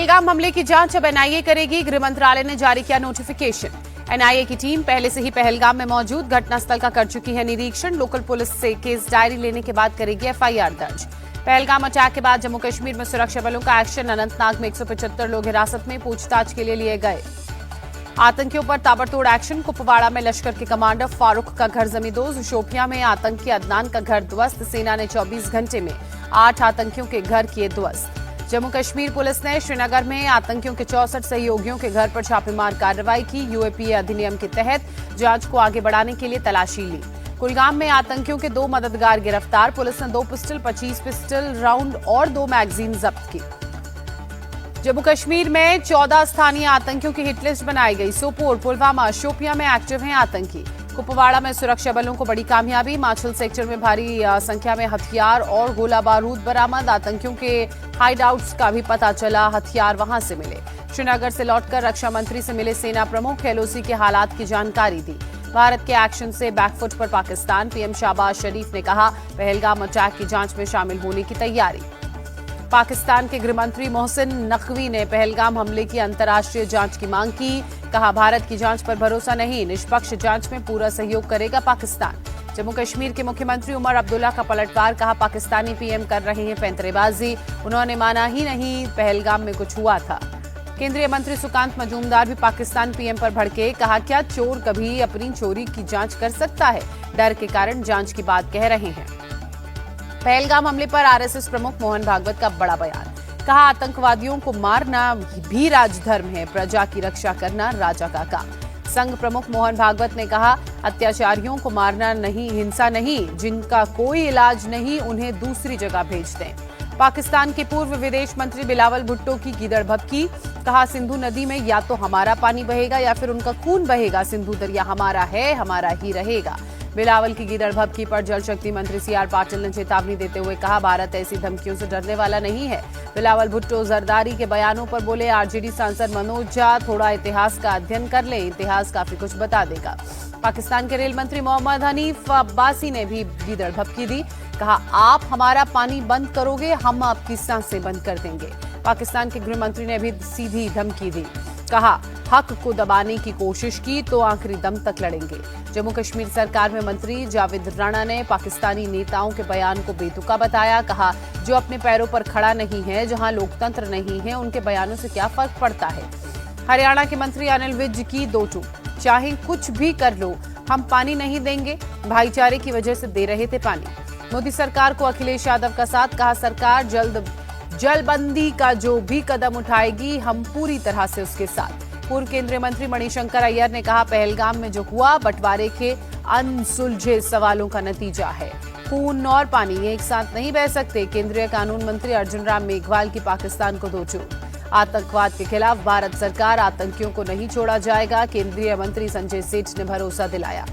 पहलगाम हमले की जांच अब एनआईए करेगी। गृह मंत्रालय ने जारी किया नोटिफिकेशन। एनआईए की टीम पहले से ही पहलगाम में मौजूद, घटनास्थल का कर चुकी है निरीक्षण। लोकल पुलिस से केस डायरी लेने के बाद करेगी एफआईआर दर्ज। पहलगाम अटैक के बाद जम्मू कश्मीर में सुरक्षा बलों का एक्शन। अनंतनाग में 175 लोग हिरासत में, पूछताछ के लिए लिए गए। आतंकियों पर ताबड़तोड़ एक्शन। कुपवाड़ा में लश्कर के कमांडर फारूक का घर जमींदोज। शोपियां में आतंकी अदनान का घर ध्वस्त। सेना ने 24 घंटे में 8 आतंकियों के घर किए ध्वस्त। जम्मू कश्मीर पुलिस ने श्रीनगर में आतंकियों के 64 सहयोगियों के घर पर छापेमार कार्रवाई की। यूएपीए अधिनियम के तहत जांच को आगे बढ़ाने के लिए तलाशी ली। कुलगाम में आतंकियों के 2 मददगार गिरफ्तार। पुलिस ने 2 पिस्टल, 25 पिस्टल राउंड और 2 मैगजीन जब्त की। जम्मू कश्मीर में 14 स्थानीय आतंकियों की हिटलिस्ट बनाई गई। सोपोर, पुलवामा, शोपियां में एक्टिव हैं आतंकी। कुपवाड़ा में सुरक्षा बलों को बड़ी कामयाबी। माछिल सेक्टर में भारी संख्या में हथियार और गोला बारूद बरामद। आतंकियों के हाइडआउट्स का भी पता चला, हथियार वहां से मिले। श्रीनगर से लौटकर रक्षा मंत्री से मिले सेना प्रमुख, एलओसी के हालात की जानकारी दी। भारत के एक्शन से बैकफुट पर पाकिस्तान। पीएम शहबाज शरीफ ने कहा, पहलगाम अटैक की जांच में शामिल होने की तैयारी। पाकिस्तान के गृहमंत्री मोहसिन नकवी ने पहलगाम हमले की अंतर्राष्ट्रीय जांच की मांग की। कहा, भारत की जांच पर भरोसा नहीं, निष्पक्ष जांच में पूरा सहयोग करेगा पाकिस्तान। जम्मू कश्मीर के मुख्यमंत्री उमर अब्दुल्ला का पलटवार। कहा, पाकिस्तानी पीएम कर रहे हैं पैंतरेबाजी, उन्होंने माना ही नहीं पहलगाम में कुछ हुआ था। केंद्रीय मंत्री सुकांत मजूमदार भी पाकिस्तान पीएम पर भड़के। कहा, क्या चोर कभी अपनी चोरी की जांच कर सकता है? डर के कारण जांच की बात कह रहे हैं। पहलगाम हमले पर आरएसएस प्रमुख मोहन भागवत का बड़ा बयान। कहा, आतंकवादियों को मारना भी राजधर्म है, प्रजा की रक्षा करना राजा का काम। संघ प्रमुख मोहन भागवत ने कहा, अत्याचारियों को मारना नहीं, हिंसा नहीं, जिनका कोई इलाज नहीं उन्हें दूसरी जगह भेज दें। पाकिस्तान के पूर्व विदेश मंत्री बिलावल भुट्टो की गीदड़ भभकी। कहा, सिंधु नदी में या तो हमारा पानी बहेगा या फिर उनका खून बहेगा। सिंधु दरिया हमारा है, हमारा ही रहेगा। बिलावल की गीदड़ भभकी पर जल शक्ति मंत्री सीआर पाटिल ने चेतावनी देते हुए कहा, भारत ऐसी धमकियों से डरने वाला नहीं है। बिलावल भुट्टो जरदारी के बयानों पर बोले, आरजेडी सांसद मनोज झा, थोड़ा इतिहास का अध्ययन कर लें, इतिहास काफी कुछ बता देगा। पाकिस्तान के रेल मंत्री मोहम्मद हनीफ अब्बासी ने भी गीदड़ भभकी दी। कहा, आप हमारा पानी बंद करोगे, हम आपकी सांसें बंद कर देंगे। पाकिस्तान के गृह मंत्री ने भी सीधी धमकी दी। कहा, हक को दबाने की कोशिश की तो आखिरी दम तक लड़ेंगे। जम्मू कश्मीर सरकार में मंत्री जावेद राणा ने पाकिस्तानी नेताओं के बयान को बेतुका बताया। कहा, जो अपने पैरों पर खड़ा नहीं है, जहां लोकतंत्र नहीं है, उनके बयानों से क्या फर्क पड़ता है। हरियाणा के मंत्री अनिल विज की दो टूक। चाहे कुछ भी कर लो, हम पानी नहीं देंगे, भाईचारे की वजह से दे रहे थे पानी। मोदी सरकार को अखिलेश यादव का साथ। कहा, सरकार जल्द जलबंदी का जो भी कदम उठाएगी, हम पूरी तरह से उसके साथ। पूर्व केंद्रीय मंत्री मणिशंकर अय्यर ने कहा, पहलगाम में जो हुआ बंटवारे के अनसुलझे सवालों का नतीजा है। खून और पानी एक साथ नहीं बह सकते। केंद्रीय कानून मंत्री अर्जुन राम मेघवाल की पाकिस्तान को दो चूक। आतंकवाद के खिलाफ भारत सरकार, आतंकियों को नहीं छोड़ा जाएगा, केंद्रीय मंत्री संजय सेठ ने भरोसा दिलाया।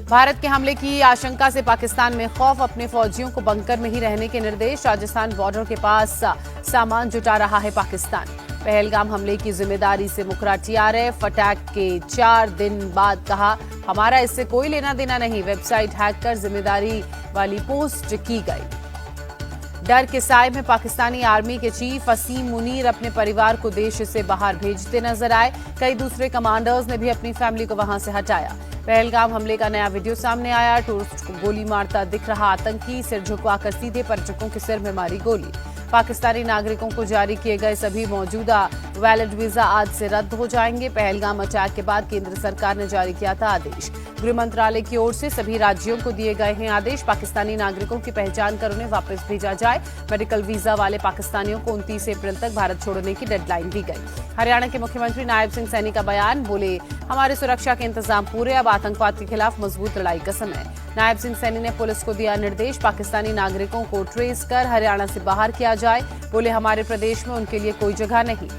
भारत के हमले की आशंका से पाकिस्तान में खौफ, अपने फौजियों को बंकर में ही रहने के निर्देश। राजस्थान बॉर्डर के पास सामान जुटा रहा है पाकिस्तान। पहलगाम हमले की जिम्मेदारी से मुकरा टीआरएफ। अटैक के 4 दिन बाद कहा, हमारा इससे कोई लेना देना नहीं। वेबसाइट हैक कर जिम्मेदारी वाली पोस्ट की गई। डर के साए में पाकिस्तानी आर्मी के चीफ असीम मुनीर अपने परिवार को देश से बाहर भेजते नजर आए। कई दूसरे कमांडर्स ने भी अपनी फैमिली को वहां से हटाया। पहलगाम हमले का नया वीडियो सामने आया। टूरिस्ट को गोली मारता दिख रहा आतंकी, सिर झुकवाकर सीधे पर्यटकों के सिर में मारी गोली। पाकिस्तानी नागरिकों को जारी किए गए सभी मौजूदा वैलिड वीजा आज से रद्द हो जाएंगे। पहलगाम अटैक के बाद केंद्र सरकार ने जारी किया था आदेश। गृह मंत्रालय की ओर से सभी राज्यों को दिए गए हैं आदेश। पाकिस्तानी नागरिकों की पहचान कर उन्हें वापस भेजा जाए। मेडिकल वीजा वाले पाकिस्तानियों को 29 अप्रैल तक भारत छोड़ने की डेडलाइन दी गई। हरियाणा के मुख्यमंत्री नायब सिंह सैनी का बयान। बोले, हमारे सुरक्षा के इंतजाम पूरे, अब आतंकवाद के खिलाफ मजबूत लड़ाई का समय। नायब सिंह सैनी ने पुलिस को दिया निर्देश, पाकिस्तानी नागरिकों को ट्रेस कर हरियाणा से बाहर किया जाए। बोले, हमारे प्रदेश में उनके लिए कोई जगह नहीं।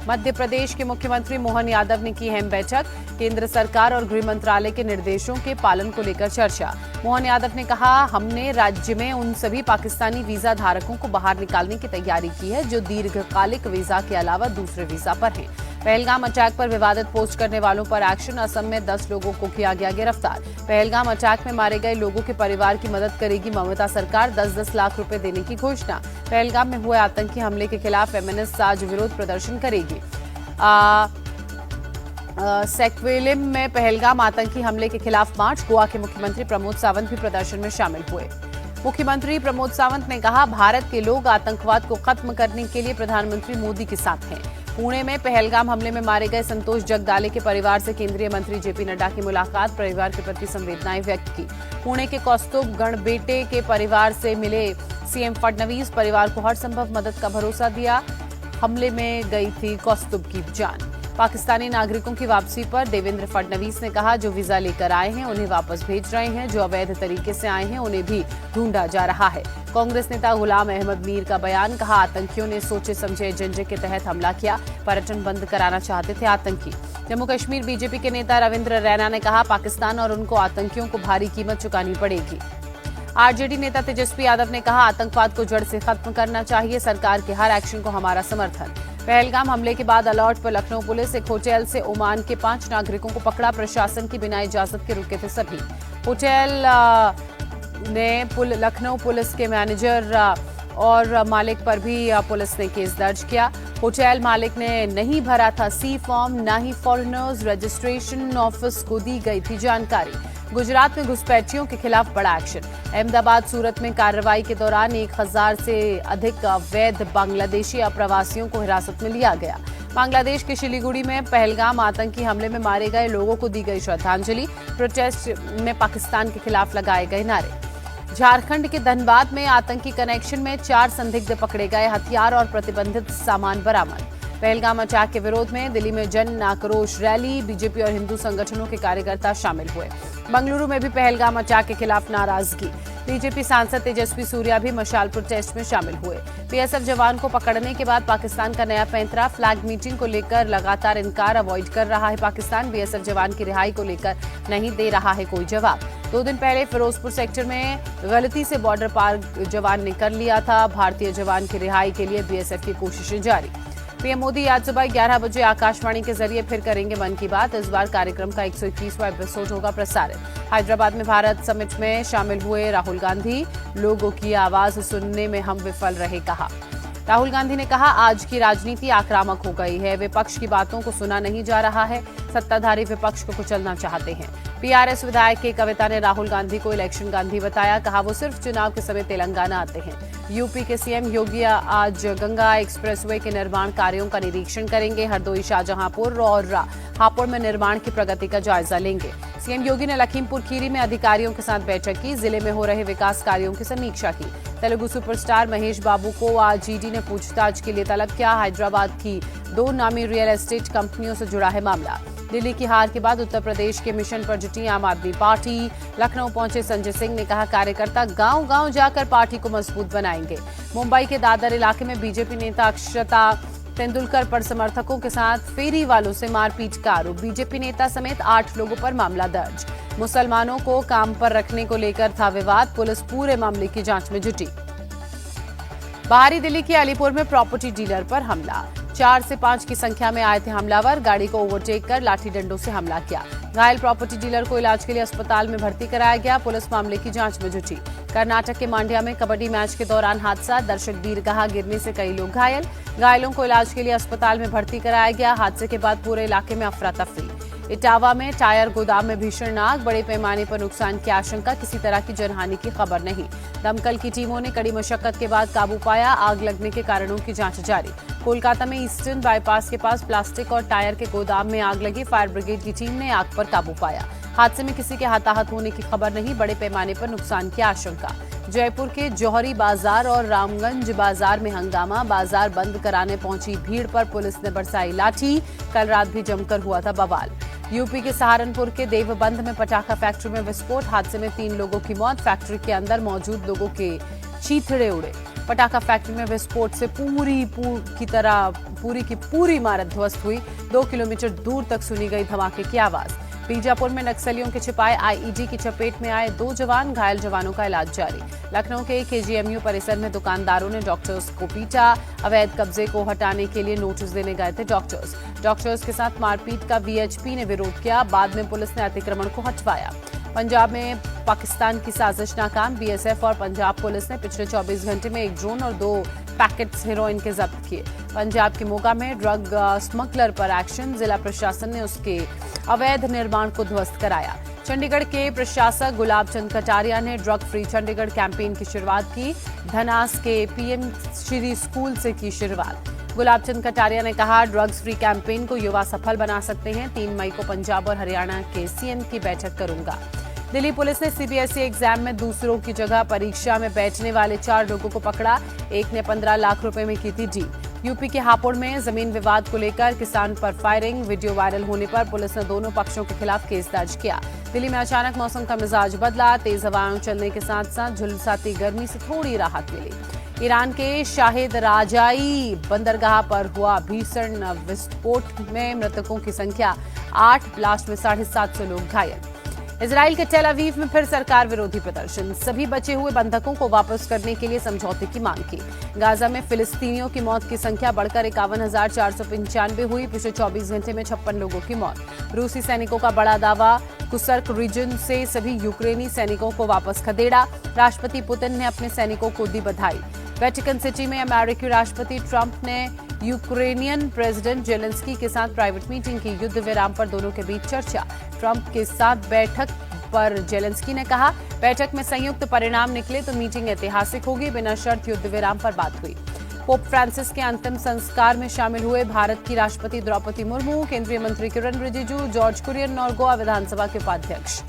मध्य प्रदेश के मुख्यमंत्री मोहन यादव ने की अहम बैठक। केंद्र सरकार और गृह मंत्रालय के निर्देशों के पालन को लेकर चर्चा। मोहन यादव ने कहा, हमने राज्य में उन सभी पाकिस्तानी वीजा धारकों को बाहर निकालने की तैयारी की है जो दीर्घकालिक वीजा के अलावा दूसरे वीजा पर हैं। पहलगाम अटैक पर विवादित पोस्ट करने वालों पर एक्शन। असम में 10 लोगों को किया गया गिरफ्तार। पहलगाम अटैक में मारे गए लोगों के परिवार की मदद करेगी ममता सरकार। 10-10 लाख रुपए देने की घोषणा। पहलगाम में हुए आतंकी हमले के खिलाफ फेमिनिस्ट आज विरोध प्रदर्शन करेगी। सेक्वेलिम में पहलगाम आतंकी हमले के खिलाफ मार्च। गोवा के मुख्यमंत्री प्रमोद सावंत भी प्रदर्शन में शामिल हुए। मुख्यमंत्री प्रमोद सावंत ने कहा, भारत के लोग आतंकवाद को खत्म करने के लिए प्रधानमंत्री मोदी के साथ हैं। पुणे में पहलगाम हमले में मारे गए संतोष जगदाले के परिवार से केंद्रीय मंत्री जेपी नड्डा की मुलाकात। परिवार के प्रति संवेदनाएं व्यक्त की। पुणे के कौस्तुभ गणबेटे के परिवार से मिले सीएम फडणवीस। परिवार को हर संभव मदद का भरोसा दिया। हमले में गई थी कौस्तुभ की जान। पाकिस्तानी नागरिकों की वापसी पर देवेंद्र फडणवीस ने कहा, जो वीजा लेकर आए हैं उन्हें वापस भेज रहे हैं, जो अवैध तरीके से आए हैं उन्हें भी ढूंढा जा रहा है। कांग्रेस नेता गुलाम अहमद मीर का बयान। कहा, आतंकियों ने सोचे समझे एजेंडे के तहत हमला किया। पर्यटन बंद कराना चाहते थे आतंकी। जम्मू कश्मीर बीजेपी के नेता रविंद्र रैना ने कहा, पाकिस्तान और उनको आतंकियों को भारी कीमत चुकानी पड़ेगी। आरजेडी नेता तेजस्वी यादव ने कहा, आतंकवाद को जड़ से खत्म करना चाहिए। सरकार के हर एक्शन को हमारा समर्थन। पहलगाम हमले के बाद अलर्ट पर लखनऊ पुलिस। एक होटल से ओमान के 5 नागरिकों को पकड़ा। प्रशासन की बिना इजाजत के रुके थे सभी। होटल ने लखनऊ पुलिस के मैनेजर और मालिक पर भी पुलिस ने केस दर्ज किया। होटल मालिक ने नहीं भरा था सी फॉर्म, न ही फॉरेनर्स रजिस्ट्रेशन ऑफिस को दी गई थी जानकारी। गुजरात में घुसपैठियों के खिलाफ बड़ा एक्शन। अहमदाबाद, सूरत में कार्रवाई के दौरान 1000 से अधिक अवैध बांग्लादेशी अप्रवासियों को हिरासत में लिया गया। बांग्लादेश के शिलीगुड़ी में पहलगाम आतंकी हमले में मारे गए लोगों को दी गई श्रद्धांजलि। प्रोटेस्ट में पाकिस्तान के खिलाफ लगाए गए नारे। झारखंड के धनबाद में आतंकी कनेक्शन में 4 संदिग्ध पकड़े गए। हथियार और प्रतिबंधित सामान बरामद। पहलगाम अटैक के विरोध में दिल्ली में जन आक्रोश रैली। बीजेपी और हिंदू संगठनों के कार्यकर्ता शामिल हुए। बंगलुरु में भी पहलगाम अटैक के खिलाफ नाराजगी। बीजेपी सांसद तेजस्वी सूर्या भी मशाल प्रोटेस्ट में शामिल हुए। बीएसएफ जवान को पकड़ने के बाद पाकिस्तान का नया पैंतरा। फ्लैग मीटिंग को लेकर लगातार इनकार अवॉइड कर रहा है पाकिस्तान। बीएसएफ जवान की रिहाई को लेकर नहीं दे रहा है कोई जवाब। 2 दिन पहले फिरोजपुर सेक्टर में गलती से बॉर्डर पार जवान ने कर लिया था। भारतीय जवान की रिहाई के लिए बीएसएफ की कोशिशें जारी। पीएम मोदी आज सुबह 11 बजे आकाशवाणी के जरिए फिर करेंगे मन की बात। इस बार कार्यक्रम का 121वां एपिसोड होगा प्रसारित। हैदराबाद में भारत समिट में शामिल हुए राहुल गांधी। लोगों की आवाज सुनने में हम विफल रहे, कहा। राहुल गांधी ने कहा, आज की राजनीति आक्रामक हो गई है। विपक्ष की बातों को सुना नहीं जा रहा है। सत्ताधारी विपक्ष को कुचलना चाहते हैं। पीआरएस विधायक के कविता ने राहुल गांधी को इलेक्शन गांधी बताया। कहा, वो सिर्फ चुनाव के समय तेलंगाना आते हैं। यूपी के सीएम योगी आज गंगा एक्सप्रेसवे के निर्माण कार्यों का निरीक्षण करेंगे। हरदोई, शाहजहांपुर और हापुड़ में निर्माण की प्रगति का जायजा लेंगे। सीएम योगी ने लखीमपुर खीरी में अधिकारियों के साथ बैठक की। जिले में हो रहे विकास कार्यों की समीक्षा की। तेलुगु सुपरस्टार महेश बाबू को आज ईडी ने पूछताछ के लिए तलब किया। हैदराबाद की 2 नामी रियल एस्टेट कंपनियों से जुड़ा है मामला। दिल्ली की हार के बाद उत्तर प्रदेश के मिशन पर जुटी आम आदमी पार्टी। लखनऊ पहुंचे संजय सिंह ने कहा, कार्यकर्ता गांव-गांव जाकर पार्टी को मजबूत बनाएंगे। मुंबई के दादर इलाके में बीजेपी नेता अक्षता तेंदुलकर पर समर्थकों के साथ फेरी वालों से मारपीट का आरोप। बीजेपी नेता समेत 8 लोगों पर मामला दर्ज। मुसलमानों को काम पर रखने को लेकर था विवाद। पुलिस पूरे मामले की जांच में जुटी। बाहरी दिल्ली के अलीपुर में प्रॉपर्टी डीलर पर हमला। 4 से 5 की संख्या में आए थे हमलावर। गाड़ी को ओवरटेक कर लाठी डंडों से हमला किया। घायल प्रॉपर्टी डीलर को इलाज के लिए अस्पताल में भर्ती कराया गया। पुलिस मामले की जांच में जुटी। कर्नाटक के मांड्या में कबड्डी मैच के दौरान हादसा। दर्शक दीर्घा गिरने से कई लोग घायल। घायलों को इलाज के लिए अस्पताल में भर्ती कराया गया। हादसे के बाद पूरे इलाके में अफरा तफरी। इटावा में टायर गोदाम में भीषण आग। बड़े पैमाने पर नुकसान की आशंका। किसी तरह की जनहानि की खबर नहीं। दमकल की टीमों ने कड़ी मशक्कत के बाद काबू पाया। आग लगने के कारणों की जांच जारी। कोलकाता में ईस्टर्न बाईपास के पास प्लास्टिक और टायर के गोदाम में आग लगी। फायर ब्रिगेड की टीम ने आग पर काबू पाया। हादसे में किसी के हताहत होने की खबर नहीं। बड़े पैमाने पर नुकसान की आशंका। जयपुर के जौहरी बाजार और रामगंज बाजार में हंगामा। बाजार बंद कराने पहुंची भीड़ पर पुलिस ने बरसाई लाठी। कल रात भी जमकर हुआ था बवाल। यूपी के सहारनपुर के देवबंद में पटाखा फैक्ट्री में विस्फोट। हादसे में 3 लोगों की मौत। फैक्ट्री के अंदर मौजूद लोगों के चीथड़े उड़े। पटाखा फैक्ट्री में विस्फोट से पूरी की पूरी इमारत ध्वस्त हुई। 2 किलोमीटर दूर तक सुनी गई धमाके की आवाज। बीजापुर में नक्सलियों के छिपाए आईईडी की चपेट में आए 2 जवान, घायल जवानों का इलाज जारी। लखनऊ के केजीएमयू परिसर में दुकानदारों ने डॉक्टर्स को पीटा। अवैध कब्जे को हटाने के लिए नोटिस देने गए थे डॉक्टर्स के साथ मारपीट का वीएचपी ने विरोध किया। बाद में पुलिस ने अतिक्रमण को हटवाया। पंजाब में पाकिस्तान की साजिश नाकाम। बीएसएफ और पंजाब पुलिस ने पिछले 24 घंटे में 1 ड्रोन और 2 पैकेट्स हेरोइन के जब्त किए। पंजाब के मोगा में ड्रग स्मगलर पर एक्शन। जिला प्रशासन ने उसके अवैध निर्माण को ध्वस्त कराया। चंडीगढ़ के प्रशासक गुलाब चंद कटारिया ने ड्रग फ्री चंडीगढ़ कैंपेन की शुरुआत की। धनास के पीएम श्री स्कूल से की शुरुआत। गुलाब चंद कटारिया ने कहा, ड्रग्स फ्री कैंपेन को युवा सफल बना सकते हैं। 3 मई को पंजाब और हरियाणा के सीएम की बैठक करूंगा। दिल्ली पुलिस ने सीबीएसई एग्जाम में दूसरों की जगह परीक्षा में बैठने वाले 4 लोगों को पकड़ा। एक ने 15 लाख रुपए में की थी डील। यूपी के हापुड़ में जमीन विवाद को लेकर किसान पर फायरिंग। वीडियो वायरल होने पर पुलिस ने दोनों पक्षों के खिलाफ केस दर्ज किया। दिल्ली में अचानक मौसम का मिजाज बदला। तेज हवाएं चलने के साथ साथ झुलसाती गर्मी से थोड़ी राहत मिली। ईरान के शाहिद राजाई बंदरगाह पर हुआ भीषण विस्फोट में मृतकों की संख्या 8, ब्लास्ट में 750 लोग घायल। इजराइल के टेल अवीव में फिर सरकार विरोधी प्रदर्शन। सभी बचे हुए बंधकों को वापस करने के लिए समझौते की मांग की। गाजा में फिलिस्तीनियों की मौत की संख्या बढ़कर 51,495 हुई। पिछले 24 घंटे में 56 लोगों की मौत। रूसी सैनिकों का बड़ा दावा। कुसर्क रीजन से सभी यूक्रेनी सैनिकों को वापस खदेड़ा। राष्ट्रपति पुतिन ने अपने सैनिकों को दी बधाई। वेटिकन सिटी में अमेरिकी राष्ट्रपति ट्रंप ने यूक्रेनियन प्रेसिडेंट जेलेंस्की के साथ प्राइवेट मीटिंग की। युद्ध विराम पर दोनों के बीच चर्चा। ट्रंप के साथ बैठक पर जेलेंस्की ने कहा, बैठक में संयुक्त परिणाम निकले तो मीटिंग ऐतिहासिक होगी। बिना शर्त युद्ध विराम पर बात हुई। पोप फ्रांसिस के अंतिम संस्कार में शामिल हुए भारत की राष्ट्रपति द्रौपदी मुर्मू, केंद्रीय मंत्री किरण रिजिजू, जॉर्ज कुरियन और गोवा विधानसभा के उपाध्यक्ष।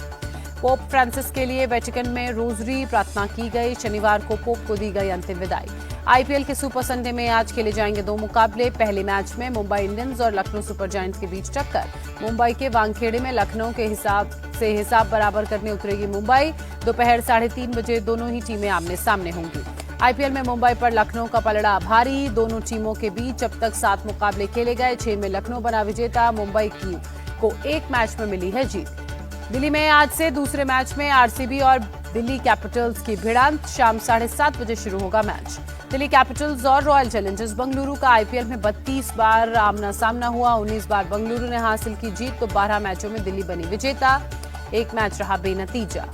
पोप फ्रांसिस के लिए वेटिकन में रोजरी प्रार्थना की गई। शनिवार को पोप को दी गई अंतिम विदाई। आईपीएल के सुपर संडे में आज खेले जाएंगे 2 मुकाबले। पहले मैच में मुंबई इंडियंस और लखनऊ सुपर जायंट्स के बीच टक्कर। मुंबई के वानखेड़े में लखनऊ के हिसाब बराबर करने उतरेगी मुंबई। दोपहर 3:30 बजे दोनों ही टीमें आमने सामने होंगी। आईपीएल में मुंबई पर लखनऊ का पलड़ा भारी। दोनों टीमों के बीच अब तक 7 मुकाबले खेले गए। 6 में लखनऊ बना विजेता। मुंबई को 1 मैच में मिली है जीत। दिल्ली में आज से दूसरे मैच में आरसीबी और दिल्ली कैपिटल्स की भिड़ंत। शाम 7:30 बजे शुरू होगा मैच। दिल्ली कैपिटल्स और रॉयल चैलेंजर्स बेंगलुरु का आईपीएल में 32 बार आमना सामना हुआ। 19 बार बेंगलुरु ने हासिल की जीत तो 12 मैचों में दिल्ली बनी विजेता। 1 मैच रहा बेनतीजा।